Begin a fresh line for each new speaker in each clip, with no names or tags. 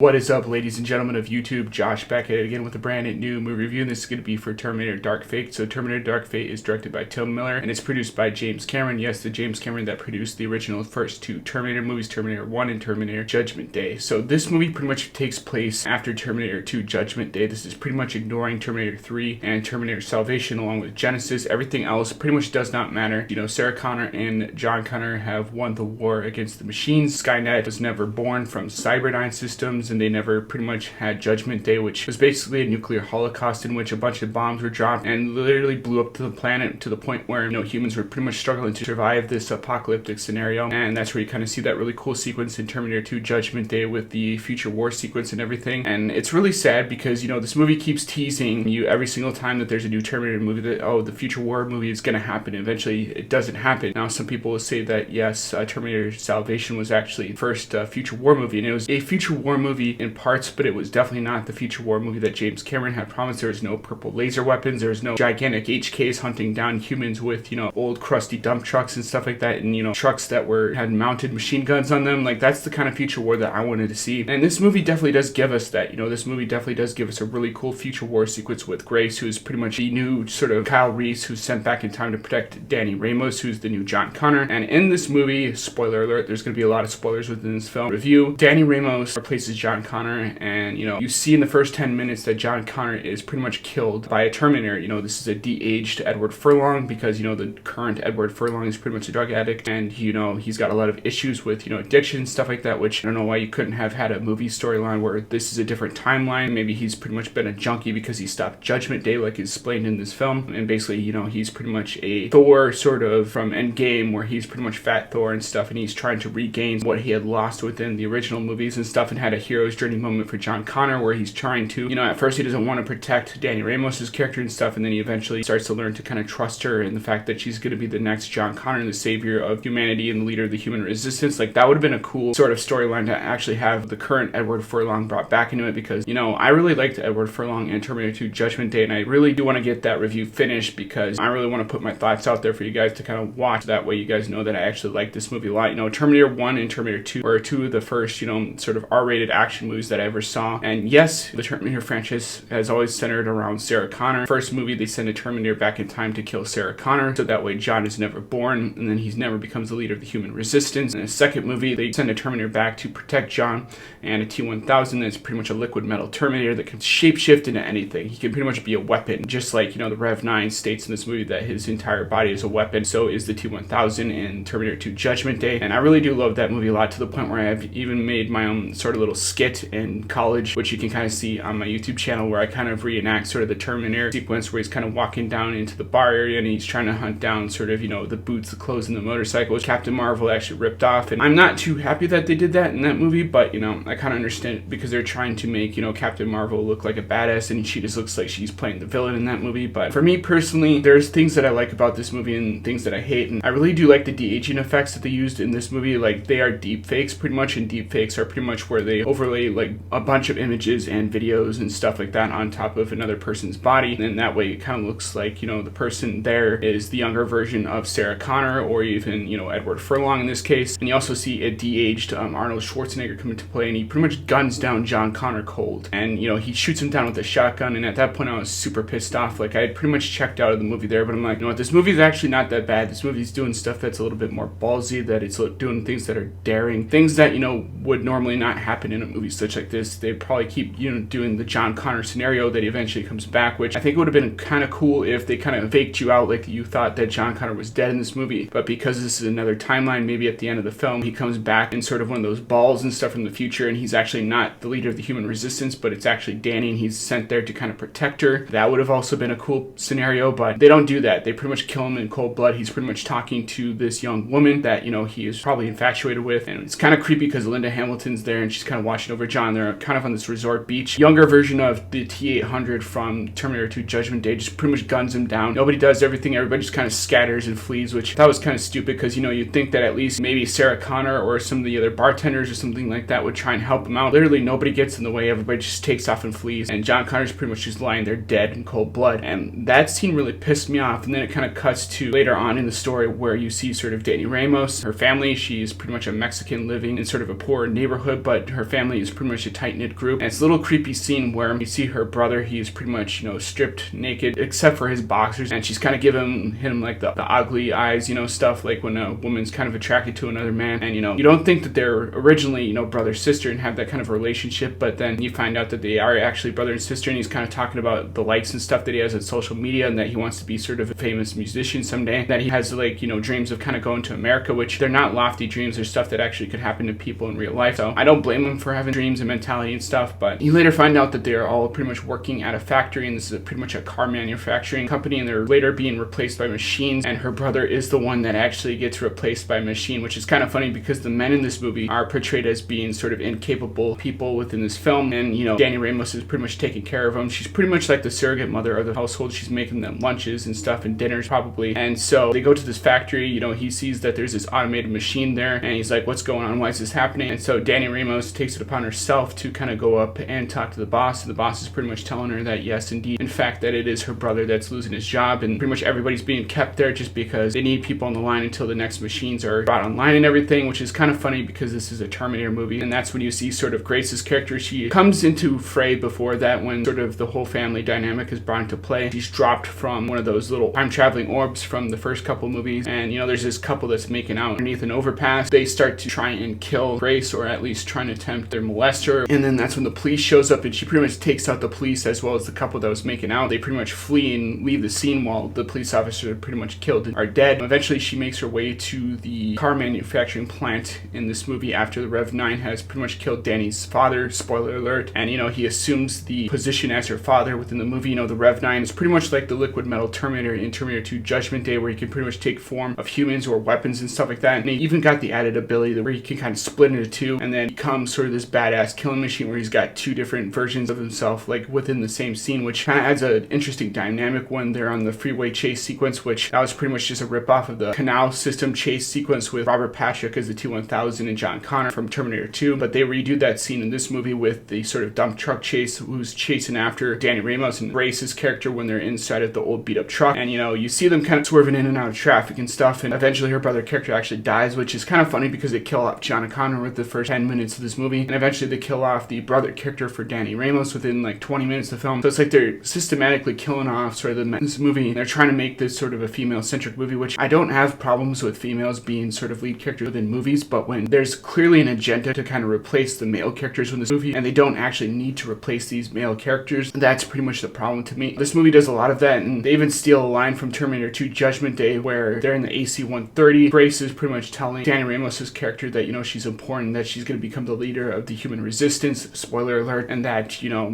What is up, ladies and gentlemen of YouTube? Josh back at it again with a brand new movie review, and this is going to be for Terminator Dark Fate. So Terminator Dark Fate is directed by Tim Miller, and it's produced by James Cameron. Yes, the James Cameron that produced the original first two Terminator movies, Terminator 1 and Terminator Judgment Day. So this movie pretty much takes place after Terminator 2 Judgment Day. This is pretty much ignoring Terminator 3 and Terminator Salvation along with Genesis. Everything else pretty much does not matter. You know, Sarah Connor and John Connor have won the war against the machines. Skynet was never born from Cyberdyne Systems, and they never pretty much had Judgment Day, which was basically a nuclear holocaust in which a bunch of bombs were dropped and literally blew up the planet to the point where, you know, humans were pretty much struggling to survive this apocalyptic scenario. And that's where you kind of see that really cool sequence in Terminator 2 Judgment Day with the future war sequence and everything. And it's really sad because, you know, this movie keeps teasing you every single time that there's a new Terminator movie that, oh, the future war movie is going to happen. Eventually it doesn't happen. Now some people will say that yes, Terminator Salvation was actually the first future war movie, and it was a future war movie in parts, but it was definitely not the future war movie that James Cameron had promised. There was no purple laser weapons, there was no gigantic HKs hunting down humans with, you know, old crusty dump trucks and stuff like that, and, you know, trucks that had mounted machine guns on them. Like, that's the kind of future war that I wanted to see. And this movie definitely does give us that. You know, this movie definitely does give us a really cool future war sequence with Grace, who is pretty much the new sort of Kyle Reese, who's sent back in time to protect Danny Ramos, who's the new John Connor. And in this movie, spoiler alert, there's going to be a lot of spoilers within this film review, Danny Ramos replaces John Connor, and, you know, you see in the first 10 minutes that John Connor is pretty much killed by a Terminator. You know, this is a de-aged Edward Furlong because, you know, the current Edward Furlong is pretty much a drug addict, and, you know, he's got a lot of issues with, you know, addiction and stuff like that, which I don't know why you couldn't have had a movie storyline where this is a different timeline. Maybe he's pretty much been a junkie because he stopped Judgment Day, like is explained in this film, and basically, you know, he's pretty much a Thor sort of from Endgame, where he's pretty much Fat Thor and stuff, and he's trying to regain what he had lost within the original movies and stuff, and had a hero's journey moment for John Connor where he's trying to, you know, at first he doesn't want to protect Danny Ramos's character and stuff, and then he eventually starts to learn to kind of trust her and the fact that she's going to be the next John Connor and the savior of humanity and the leader of the human resistance. Like, that would have been a cool sort of storyline to actually have the current Edward Furlong brought back into it, because, you know, I really liked Edward Furlong and Terminator 2 Judgment Day, and I really do want to get that review finished because I really want to put my thoughts out there for you guys to kind of watch. That way you guys know that I actually like this movie a lot. You know, Terminator 1 and Terminator 2 were two of the first, you know, sort of R-rated action movies that I ever saw. And yes, the Terminator franchise has always centered around Sarah Connor. First movie, they send a Terminator back in time to kill Sarah Connor, so that way John is never born, and then he's never becomes the leader of the human resistance. In the second movie, they send a Terminator back to protect John, and a T-1000 that's pretty much a liquid metal Terminator that can shapeshift into anything. He can pretty much be a weapon, just like, you know, the Rev 9 states in this movie that his entire body is a weapon. So is the T-1000 in Terminator 2 Judgment Day, and I really do love that movie a lot, to the point where I've even made my own sort of little skit in college, which you can kind of see on my YouTube channel, where I kind of reenact sort of the Terminator sequence where he's kind of walking down into the bar area and he's trying to hunt down sort of, you know, the boots, the clothes, and the motorcycle, which Captain Marvel actually ripped off. And I'm not too happy that they did that in that movie, but, you know, I kind of understand it because they're trying to make, you know, Captain Marvel look like a badass, and she just looks like she's playing the villain in that movie. But for me personally, there's things that I like about this movie and things that I hate, and I really do like the de-aging effects that they used in this movie. Like, they are deep fakes pretty much, and deep fakes are pretty much where they overlay like a bunch of images and videos and stuff like that on top of another person's body, and that way it kind of looks like, you know, the person there is the younger version of Sarah Connor, or even, you know, Edward Furlong in this case. And you also see a de-aged Arnold Schwarzenegger come into play, and he pretty much guns down John Connor cold, and, you know, he shoots him down with a shotgun. And at that point I was super pissed off. Like, I had pretty much checked out of the movie there, but I'm like, you know what, this movie is actually not that bad. This movie's doing stuff that's a little bit more ballsy, that it's doing things that are daring, things that, you know, would normally not happen in a movie such like this. They'd probably keep, you know, doing the John Connor scenario that he eventually comes back, which I think would have been kind of cool if they kind of faked you out like you thought that John Connor was dead in this movie. But because this is another timeline, maybe at the end of the film he comes back in sort of one of those balls and stuff from the future, and he's actually not the leader of the human resistance, but it's actually Danny, and he's sent there to kind of protect her. That would have also been a cool scenario, but they don't do that. They pretty much kill him in cold blood. He's pretty much talking to this young woman that, you know, he is probably infatuated with, and it's kind of creepy because Linda Hamilton's there and she's kind of watching over John. They're kind of on this resort beach. Younger version of the T-800 from Terminator 2 Judgment Day just pretty much guns him down. Nobody does everything. Everybody just kind of scatters and flees, which that was kind of stupid because, you know, you'd think that at least maybe Sarah Connor or some of the other bartenders or something like that would try and help him out. Literally nobody gets in the way. Everybody just takes off and flees, and John Connor's pretty much just lying there dead in cold blood. And that scene really pissed me off. And then it kind of cuts to later on in the story where you see sort of Danny Ramos, her family. She's pretty much a Mexican living in sort of a poor neighborhood, but her family family is pretty much a tight-knit group. And it's a little creepy scene where you see her brother, he's pretty much, stripped naked except for his boxers, and she's kind of giving him like the ugly eyes, stuff like when a woman's kind of attracted to another man. And you don't think that they're originally, brother sister and have that kind of relationship, but then you find out that they are actually brother and sister, and he's kind of talking about the likes and stuff that he has on social media, and that he wants to be sort of a famous musician someday, that he has like dreams of kind of going to America, which they're not lofty dreams, they're stuff that actually could happen to people in real life. So I don't blame him for having dreams and mentality and stuff, but you later find out that they're all pretty much working at a factory, and this is pretty much a car manufacturing company, and they're later being replaced by machines, and her brother is the one that actually gets replaced by a machine, which is kind of funny because the men in this movie are portrayed as being sort of incapable people within this film, and Danny Ramos is pretty much taking care of them. She's pretty much like the surrogate mother of the household. She's making them lunches and stuff and dinners probably. And so they go to this factory, he sees that there's this automated machine there, and he's like, what's going on, why is this happening? And so Danny Ramos takes it upon herself to kind of go up and talk to the boss, and the boss is pretty much telling her that yes indeed, in fact, that it is her brother that's losing his job, and pretty much everybody's being kept there just because they need people on the line until the next machines are brought online and everything, which is kind of funny because this is a Terminator movie. And that's when you see sort of Grace's character. She comes into fray before that when sort of the whole family dynamic is brought into play. She's dropped from one of those little time traveling orbs from the first couple movies, and there's this couple that's making out underneath an overpass. They start to try and kill Grace, or at least trying to attempt their molester, and then that's when the police shows up, and she pretty much takes out the police as well as the couple that was making out. They pretty much flee and leave the scene while the police officers are pretty much killed and are dead. Eventually she makes her way to the car manufacturing plant in this movie after the Rev 9 has pretty much killed Danny's father, spoiler alert, and he assumes the position as her father within the movie. The Rev 9 is pretty much like the liquid metal Terminator in Terminator 2 Judgment Day, where he can pretty much take form of humans or weapons and stuff like that, and he even got the added ability where he can kind of split into two and then become sort of this badass killing machine where he's got two different versions of himself like within the same scene, which kind of adds an interesting dynamic when they're on the freeway chase sequence, which that was pretty much just a rip-off of the canal system chase sequence with Robert Patrick as the T-1000 and John Connor from Terminator 2, but they redo that scene in this movie with the sort of dump truck chase who's chasing after Danny Ramos and Grace's character when they're inside of the old beat-up truck, and you see them kind of swerving in and out of traffic and stuff, and eventually her brother character actually dies, which is kind of funny because they kill off John Connor with the first 10 minutes of this movie, and eventually they kill off the brother character for Danny Ramos within like 20 minutes of the film. So it's like they're systematically killing off sort of this movie, and they're trying to make this sort of a female-centric movie, which I don't have problems with females being sort of lead characters within movies, but when there's clearly an agenda to kind of replace the male characters in this movie, and they don't actually need to replace these male characters, that's pretty much the problem to me. This movie does a lot of that, and they even steal a line from Terminator 2 Judgment Day where they're in the AC-130. Grace is pretty much telling Danny Ramos' character that, she's important, that she's going to become the leader of the human resistance, spoiler alert, and that,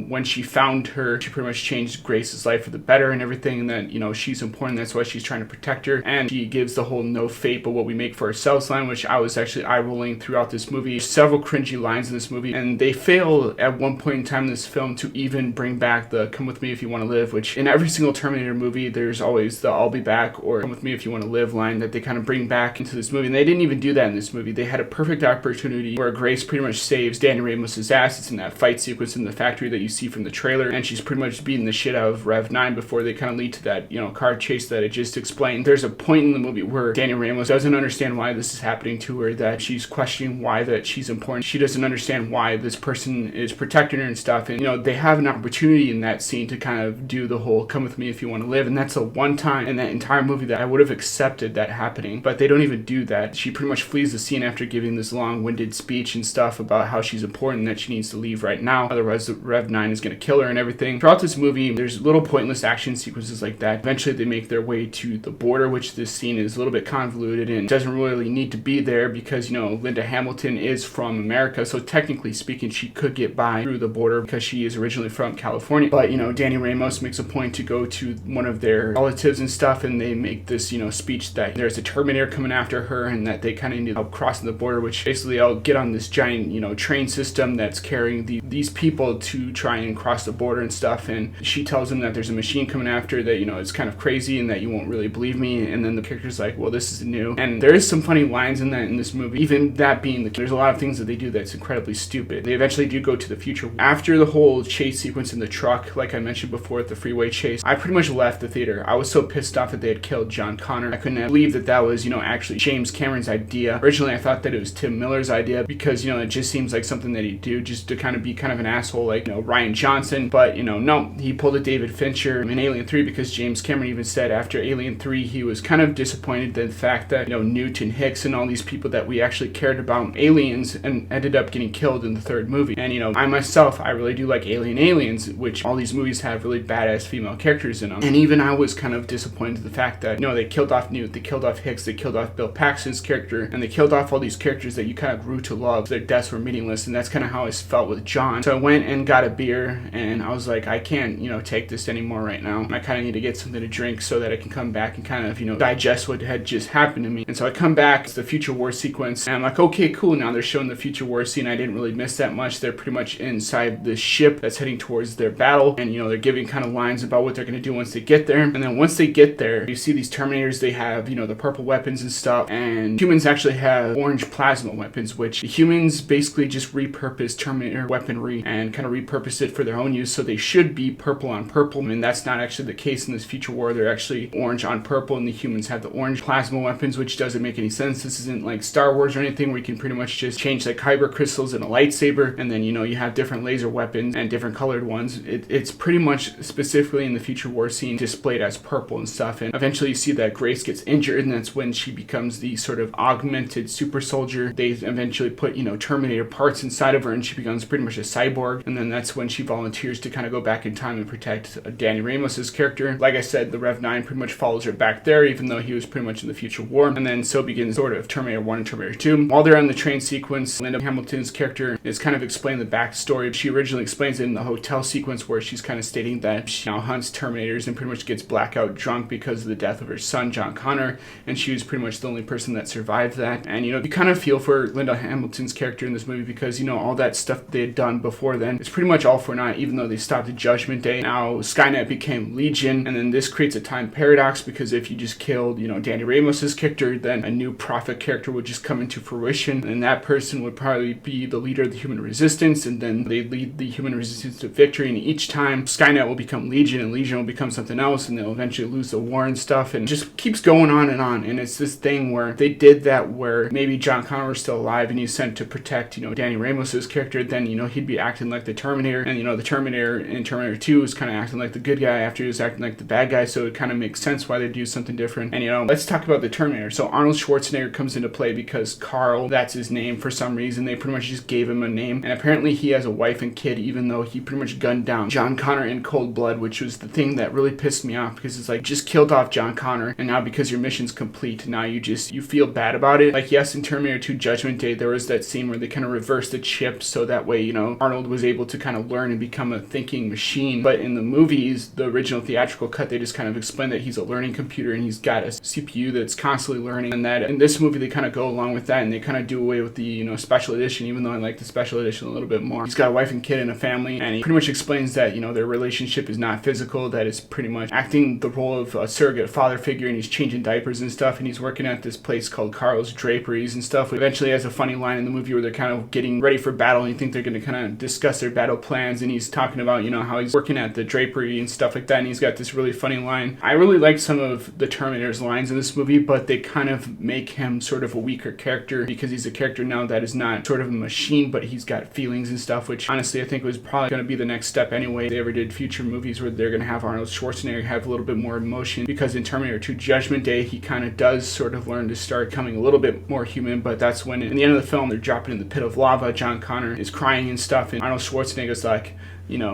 when she found her, she pretty much changed Grace's life for the better and everything, and that, she's important, that's why she's trying to protect her, and she gives the whole no fate but what we make for ourselves line, which I was actually eye-rolling throughout this movie. There's several cringy lines in this movie, and they fail at one point in time in this film to even bring back the come with me if you want to live, which in every single Terminator movie, there's always the I'll be back or come with me if you want to live line that they kind of bring back into this movie, and they didn't even do that in this movie. They had a perfect opportunity where Grace pretty much saves Danny Ramos' ass. It's in that fight sequence in the factory that you see from the trailer, and she's pretty much beating the shit out of Rev 9 before they kind of lead to that, car chase that I just explained. There's a point in the movie where Danny Ramos doesn't understand why this is happening to her, that she's questioning why that she's important. She doesn't understand why this person is protecting her and stuff, and they have an opportunity in that scene to kind of do the whole come with me if you want to live, and that's the one time in that entire movie that I would have accepted that happening, but they don't even do that. She pretty much flees the scene after giving this long-winded speech and stuff about how she's important, that she needs to leave right now, otherwise the Rev 9 is going to kill her and everything. Throughout this movie, there's little pointless action sequences like that. Eventually they make their way to the border, which this scene is a little bit convoluted and doesn't really need to be there because, Linda Hamilton is from America, so technically speaking, she could get by through the border because she is originally from California. But, Danny Ramos makes a point to go to one of their relatives and stuff, and they make this, speech that there's a Terminator coming after her and that they kind of need help crossing the border, which basically I'll get on this giant, train system that's carrying these people to try and cross the border and stuff, and she tells them that there's a machine coming after that, it's kind of crazy and that you won't really believe me, and then the character's like, well, this is new, and there is some funny lines in that in this movie, even that being there's a lot of things that they do that's incredibly stupid. They eventually do go to the future. After the whole chase sequence in the truck, like I mentioned before at the freeway chase, I pretty much left the theater. I was so pissed off that they had killed John Connor. I couldn't believe that was, actually James Cameron's idea. Originally, I thought that it was Tim Miller's idea because, it just seems like like something that he'd do just to kind of be kind of an asshole like, Rian Johnson. But, no, he pulled a David Fincher in Alien 3 because James Cameron even said after Alien 3 he was kind of disappointed in the fact that, Newton Hicks and all these people that we actually cared about aliens and ended up getting killed in the third movie. And, I myself, I really do like Aliens, which all these movies have really badass female characters in them. And even I was kind of disappointed in the fact that, they killed off Newt, they killed off Hicks, they killed off Bill Paxton's character, and they killed off all these characters that you kind of grew to love. Their deaths were meaningless, and that's kind of how I felt with John. So I went and got a beer, and I was like, I can't, take this anymore right now. I kind of need to get something to drink so that I can come back and kind of, digest what had just happened to me. And so I come back, it's the future war sequence, and I'm like, okay, cool, now they're showing the future war scene. I didn't really miss that much. They're pretty much inside the ship that's heading towards their battle, and, they're giving kind of lines about what they're going to do once they get there. And then once they get there, you see these Terminators, they have, the purple weapons and stuff, and humans actually have orange plasma weapons, which the humans basically just repurpose Terminator weaponry and kind of repurpose it for their own use, so they should be purple on purple. I mean, that's not actually the case in this future war. They're actually orange on purple, and the humans have the orange plasma weapons, which doesn't make any sense. This isn't like Star Wars or anything where you can pretty much just change like kyber crystals in a lightsaber, and then, you have different laser weapons and different colored ones. It's pretty much specifically in the future war scene displayed as purple and stuff, and eventually you see that Grace gets injured, and that's when she becomes the sort of augmented super soldier. They eventually put, Terminator parts inside of her, and she becomes pretty much a cyborg, and then that's when she volunteers to kind of go back in time and protect Danny Ramos's character. Like I said, the Rev 9 pretty much follows her back there, even though he was pretty much in the future war, and then so begins sort of Terminator 1 and Terminator 2. While they're on the train sequence, Linda Hamilton's character is kind of explaining the backstory. She originally explains it in the hotel sequence where she's kind of stating that she now hunts Terminators and pretty much gets blackout drunk because of the death of her son, John Connor, and she was pretty much the only person that survived that. And, you kind of feel for Linda Hamilton's character in this movie because, all that stuff they had done before then, it's pretty much all for naught, even though they stopped the Judgment Day. Now, Skynet became Legion, and then this creates a time paradox because if you just killed, Danny Ramos's character, then a new Prophet character would just come into fruition, and that person would probably be the leader of the human resistance, and then they lead the human resistance to victory, and each time Skynet will become Legion, and Legion will become something else, and they'll eventually lose the war and stuff, and it just keeps going on, and it's this thing where they did that where maybe John Connor was still alive, and he's sent to protect, Danny Ramos's character, then, he'd be acting like the Terminator, and, the Terminator in Terminator 2 is kind of acting like the good guy after he was acting like the bad guy, so it kind of makes sense why they do something different. And, let's talk about the Terminator. So Arnold Schwarzenegger comes into play because Carl, that's his name for some reason, they pretty much just gave him a name, and apparently he has a wife and kid, even though he pretty much gunned down John Connor in cold blood, which was the thing that really pissed me off, because it's like, just killed off John Connor, and now because your mission's complete, now you feel bad about it. Like, yes, in Terminator 2 Judgment Day, there was that scene where they kind of reversed the chip so that way, Arnold was able to kind of learn and become a thinking machine. But in the movies, the original theatrical cut, they just kind of explain that he's a learning computer and he's got a CPU that's constantly learning, and that in this movie they kind of go along with that, and they kind of do away with the special edition, even though I like the special edition a little bit more. He's got a wife and kid and a family, and he pretty much explains that their relationship is not physical, that it's pretty much acting the role of a surrogate father figure, and he's changing diapers and stuff, and he's working at this place called Carl's Draperies and stuff. Eventually has a funny line in the movie where they're kind of getting ready for battle, and you think they're going to kind of discuss their battle plans, and he's talking about how he's working at the drapery and stuff like that, and he's got this really funny line. I really like some of the Terminator's lines in this movie, but they kind of make him sort of a weaker character because he's a character now that is not sort of a machine, but he's got feelings and stuff, which honestly I think was probably going to be the next step anyway. They ever did future movies where they're going to have Arnold Schwarzenegger have a little bit more emotion, because in Terminator 2 Judgment Day he kind of does sort of learn to start coming a little bit more human, but that's when in the end of the film they're dropping in the pit of lava. John Connor is crying and stuff, and Arnold Schwarzenegger's like,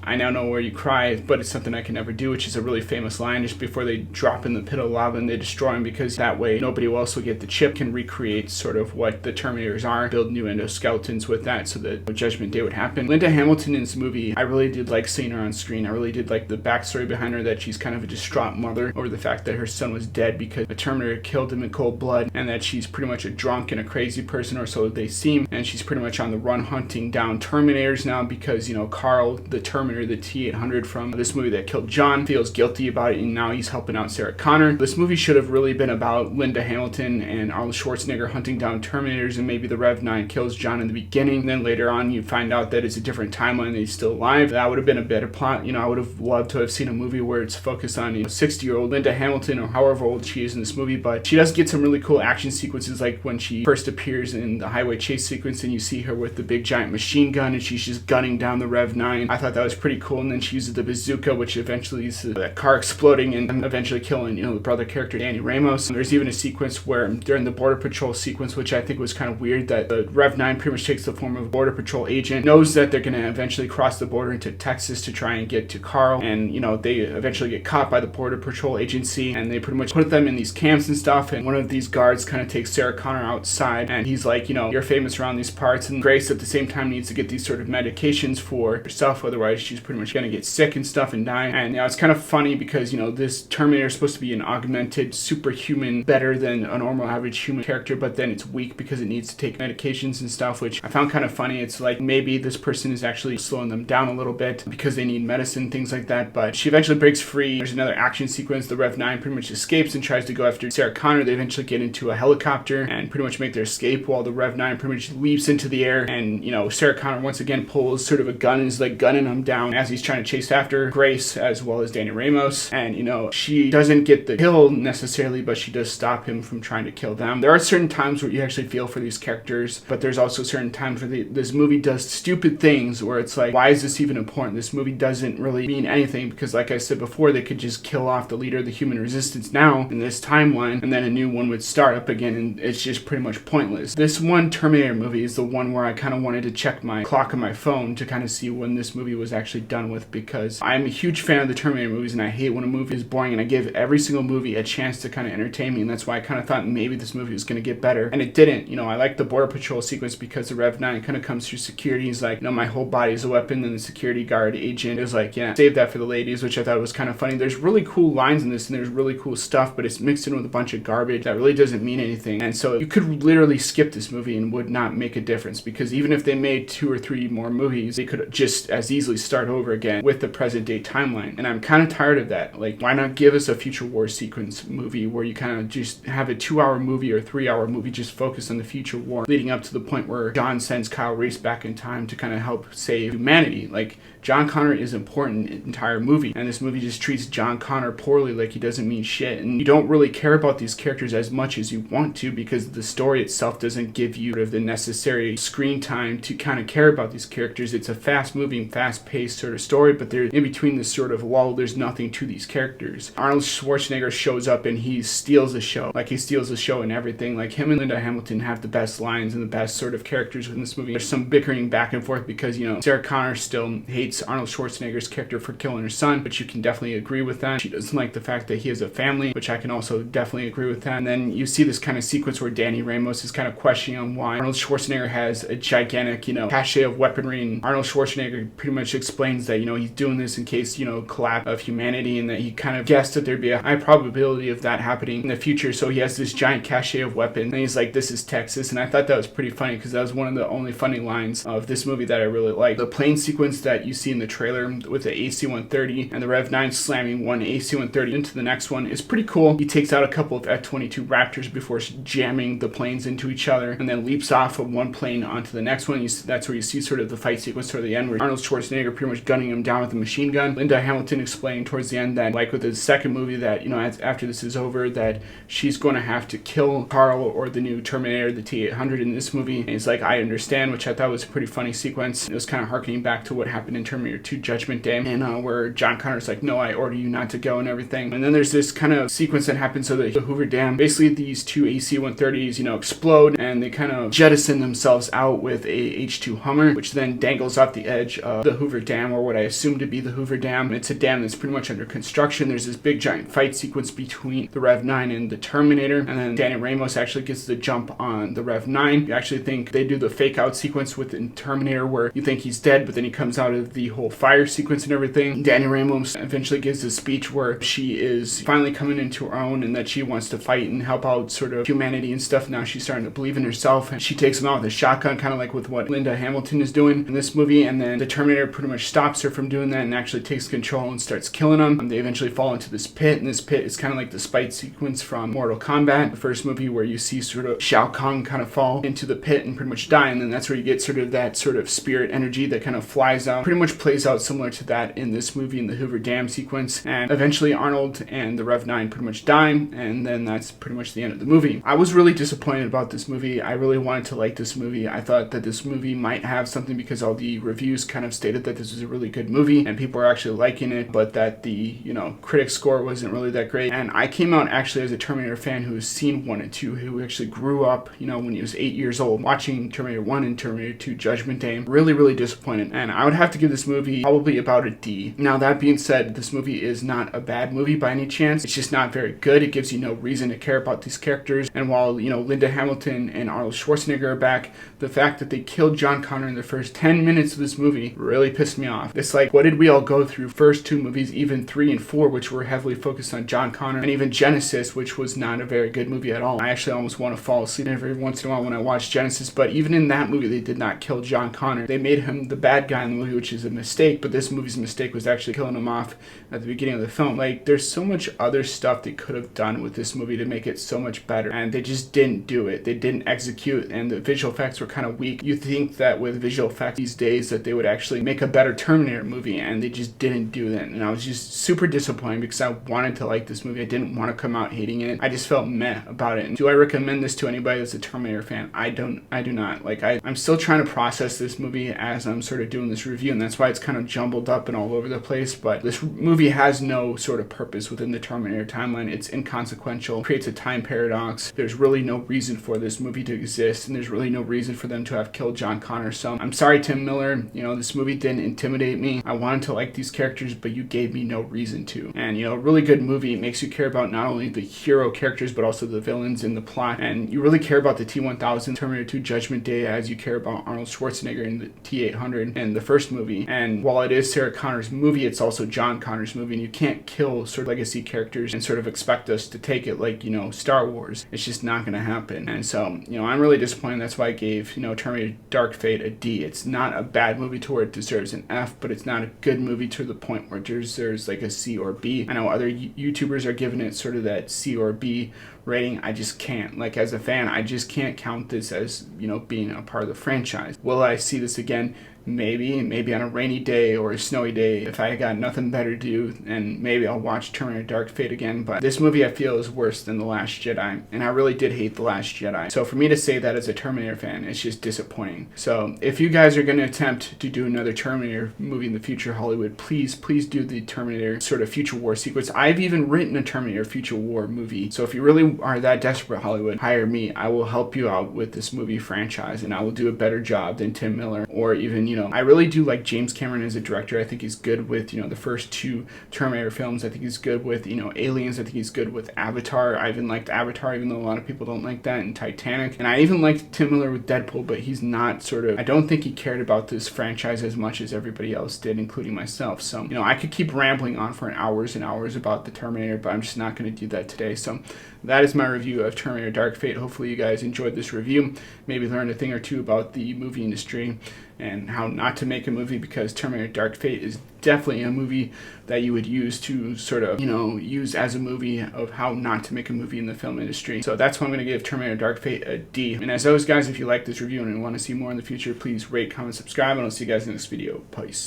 I now know where you cry, but it's something I can never do, which is a really famous line just before they drop in the pit of lava and they destroy him, because that way nobody else will get the chip, can recreate sort of what the Terminators are, build new endoskeletons with that so that Judgment Day would happen. Linda Hamilton in this movie, I really did like seeing her on screen. I really did like the backstory behind her, that she's kind of a distraught mother over the fact that her son was dead because a Terminator killed him in cold blood, and that she's pretty much a drunk and a crazy person, or so they seem, and she's pretty much on the run hunting down Terminators now because, Carl, the Terminator, the T-800 from this movie that killed John, feels guilty about it, and now he's helping out Sarah Connor. This movie should have really been about Linda Hamilton and Arnold Schwarzenegger hunting down Terminators, and maybe the Rev 9 kills John in the beginning, and then later on you find out that it's a different timeline and he's still alive. That would have been a better plot. I would have loved to have seen a movie where it's focused on 60-year-old Linda Hamilton, or however old she is in this movie, but she does get some really cool action sequences, like when she first appears in the highway chase sequence and you see her with the big giant machine gun, and she's just gunning down the Rev 9. I thought that was pretty cool. And then she uses the bazooka, which eventually leads to that car exploding and eventually killing, the brother character Danny Ramos. And there's even a sequence where during the Border Patrol sequence, which I think was kind of weird, that the Rev 9 pretty much takes the form of a Border Patrol agent, knows that they're going to eventually cross the border into Texas to try and get to Carl. And, they eventually get caught by the Border Patrol agency, and they pretty much put them in these camps and stuff. And one of these guards kind of takes Sarah Connor outside, and he's like, you're famous around these parts. And Grace at the same time needs to get these sort of medications for herself, otherwise she's pretty much going to get sick and stuff and die. And it's kind of funny because, this Terminator is supposed to be an augmented superhuman, better than a normal average human character, but then it's weak because it needs to take medications and stuff, which I found kind of funny. It's like maybe this person is actually slowing them down a little bit because they need medicine, things like that. But she eventually breaks free. There's another action sequence. The Rev 9 pretty much escapes and tries to go after Sarah Connor. They eventually get into a helicopter and pretty much make their escape, while the Rev 9 pretty much leaps into the air. And, Sarah Connor once again pulls sort of a gun and is like gunning him down as he's trying to chase after Grace as well as Danny Ramos. And, she doesn't get the kill necessarily, but she does stop him from trying to kill them. There are certain times where you actually feel for these characters, but there's also certain times where this movie does stupid things where it's like, why is this even important? This movie doesn't really mean anything because, like I said before, they could just kill off the leader of the human resistance now in this timeline, and then a new one would start up again, and it's just pretty much pointless. This one Terminator movie is the one where I kind of wanted to check my clock on my phone to kind of see when this movie was actually done with, because I'm a huge fan of the Terminator movies, and I hate when a movie is boring, and I give every single movie a chance to kind of entertain me, and that's why I kind of thought maybe this movie was going to get better, and it didn't. I like the Border Patrol sequence because the Rev 9 kind of comes through security. He's like, my whole body is a weapon, and the security guard agent is like, yeah, save that for the ladies, which I thought was kind of funny. There's really cool lines in this, and there's really cool stuff, but it's mixed in with a bunch of garbage that really doesn't mean anything. And so you could literally skip this movie and would not make a difference, because even if they made 2 or 3 more movies, they could just as easily start over again with the present day timeline. And I'm kind of tired of that. Like, why not give us a future war sequence movie where you kind of just have a 2-hour movie or 3-hour movie just focus on the future war, leading up to the point where John sends Kyle Reese back in time to kind of help save humanity. Like, John Connor is important in the entire movie, and this movie just treats John Connor poorly, like he doesn't mean shit. And you don't really care about these characters as much as you want to, because the story itself doesn't give you sort of the necessary screen time to kind of care about these characters. It's a fast-moving, fast-paced sort of story, but there's in between this sort of lull, there's nothing to these characters. Arnold Schwarzenegger shows up and he steals the show. Like, he steals the show and everything. Like, him and Linda Hamilton have the best lines and the best sort of characters in this movie. There's some bickering back and forth because, Sarah Connor still hates Arnold Schwarzenegger's character for killing her son, but you can definitely agree with that. She doesn't like the fact that he has a family, which I can also definitely agree with that. And then you see this kind of sequence where Danny Ramos is kind of questioning on why Arnold Schwarzenegger has a gigantic, cache of weaponry, and Arnold Schwarzenegger pretty much explains that, he's doing this in case, collapse of humanity, and that he kind of guessed that there'd be a high probability of that happening in the future, so he has this giant cache of weapons, and he's like, this is Texas. And I thought that was pretty funny because that was one of the only funny lines of this movie that I really liked. The plane sequence that you see in the trailer with the AC-130 and the Rev 9 slamming one AC-130 into the next one is pretty cool. He takes out a couple of F-22 Raptors before jamming the planes into each other, and then leaps off of one plane onto the next one. That's where you see sort of the fight sequence toward the end, where Arnold Schwarzenegger pretty much gunning him down with a machine gun. Linda Hamilton explaining towards the end that, like with the second movie, that, after this is over, that she's going to have to kill Carl or the new Terminator, the T-800 in this movie. And he's like, I understand, which I thought was a pretty funny sequence. It was kind of harkening back to what happened in Terminator 2 Judgment Day, and where John Connor's like, no, I order you not to go and everything. And then there's this kind of sequence that happens so that the Hoover Dam, basically these two AC-130s, explode, and they kind of jettison themselves out with a H-2 Hummer, which then dangles off the edge of the Hoover Dam, or what I assume to be the Hoover Dam. It's a dam that's pretty much under construction. There's this big giant fight sequence between the Rev 9 and the Terminator, and then Danny Ramos actually gets the jump on the Rev 9. You actually think they do the fake out sequence with the Terminator where you think he's dead, but then he comes out of the whole fire sequence and everything. Danny Ramos eventually gives a speech where she is finally coming into her own, and that she wants to fight and help out sort of humanity and stuff. Now she's starting to believe in herself, and she takes him out with a shotgun, kind of like with what Linda Hamilton is doing in this movie. And then the Terminator pretty much stops her from doing that and actually takes control and starts killing him. They eventually fall into this pit, and this pit is kind of like the fight sequence from Mortal Kombat, the first movie, where you see sort of Shao Kahn kind of fall into the pit and pretty much die. And then that's where you get sort of that sort of spirit energy that kind of flies out. Pretty much plays out similar to that in this movie in the Hoover Dam sequence. And eventually Arnold and the Rev 9 pretty much die, and then that's pretty much the end of the movie. I was really disappointed about this movie. I really wanted to like this movie. I I thought that this movie might have something because all the reviews kind of stated that this was a really good movie and people are actually liking it, but that the, critic score wasn't really that great. And I came out actually as a Terminator fan who has seen 1 and 2, who actually grew up, when he was 8 years old, watching Terminator 1 and Terminator 2 Judgment Day. Really, really disappointed. And I would have to give this movie probably about a D. Now, that being said, this movie is not a bad movie by any chance. It's just not very good. It gives you no reason to care about these characters. And while, Linda Hamilton and Arnold Schwarzenegger are back, the fact that they killed John Connor in the first 10 minutes of this movie really pissed me off. It's like, what did we all go through? First 2 movies, even 3 and 4, which were heavily focused on John Connor, and even Genesis, which was not a very good movie at all. I actually almost want to fall asleep every once in a while when I watch Genesis, but even in that movie, they did not kill John Connor. They made him the bad guy in the movie, which is a mistake, but this movie's mistake was actually killing him off at the beginning of the film. Like, there's so much other stuff they could have done with this movie to make it so much better, and they just didn't do it. They didn't execute, and the visual effects were kind of weak. You think that with visual effects these days that they would actually make a better Terminator movie, and they just didn't do that, and I was just super disappointed because I wanted to like this movie. I didn't want to come out hating it. I just felt meh about it. And do I recommend this to anybody that's a Terminator fan? I do not. Like, I'm still trying to process this movie as I'm sort of doing this review, and that's why it's kind of jumbled up and all over the place, but this movie has no sort of purpose within the Terminator timeline. It's inconsequential, creates a time paradox. There's really no reason for this movie to exist, and there's really no reason for them to have killed John Connor. So I'm sorry, Tim Miller, this movie didn't intimidate me. I wanted to like these characters, but you gave me no reason to. And a really good movie makes you care about not only the hero characters, but also the villains in the plot. And you really care about the T-1000 Terminator 2 Judgment Day as you care about Arnold Schwarzenegger in the T-800 in the first movie. And while it is Sarah Connor's movie, it's also John Connor's movie, and you can't kill sort of legacy characters and sort of expect us to take it like, Star Wars. It's just not going to happen. And so, I'm really disappointed. That's why I gave, Terminator Dark Fate a D. It's not a bad movie to where it deserves an F, but it's not a good movie to the point where it deserves like a C or B. I know other YouTubers are giving it sort of that C or B rating. I just can't. Like, as a fan, I just can't count this as, being a part of the franchise. Will I see this again? Maybe on a rainy day or a snowy day if I got nothing better to do, and maybe I'll watch Terminator Dark Fate again. But this movie I feel is worse than The Last Jedi, and I really did hate The Last Jedi. So for me to say that as a Terminator fan, it's just disappointing. So if you guys are going to attempt to do another Terminator movie in the future, Hollywood, please do the Terminator sort of future war sequence. I've even written a Terminator future war movie. So if you really are that desperate, Hollywood, hire me. I will help you out with this movie franchise, and I will do a better job than Tim Miller, or even, I really do like James Cameron as a director. I think he's good with, the first 2 Terminator films. I think he's good with, Aliens. I think he's good with Avatar. I even liked Avatar, even though a lot of people don't like that, and Titanic. And I even liked Tim Miller with Deadpool, but he's not I don't think he cared about this franchise as much as everybody else did, including myself. So, I could keep rambling on for hours and hours about the Terminator, but I'm just not going to do that today. So that is my review of Terminator Dark Fate. Hopefully you guys enjoyed this review, maybe learned a thing or two about the movie industry and how not to make a movie, because Terminator Dark Fate is definitely a movie that you would use to sort of, use as a movie of how not to make a movie in the film industry. So that's why I'm going to give Terminator Dark Fate a D. And as always, guys, if you like this review and want to see more in the future, please rate, comment, subscribe, and I'll see you guys in the next video. Peace.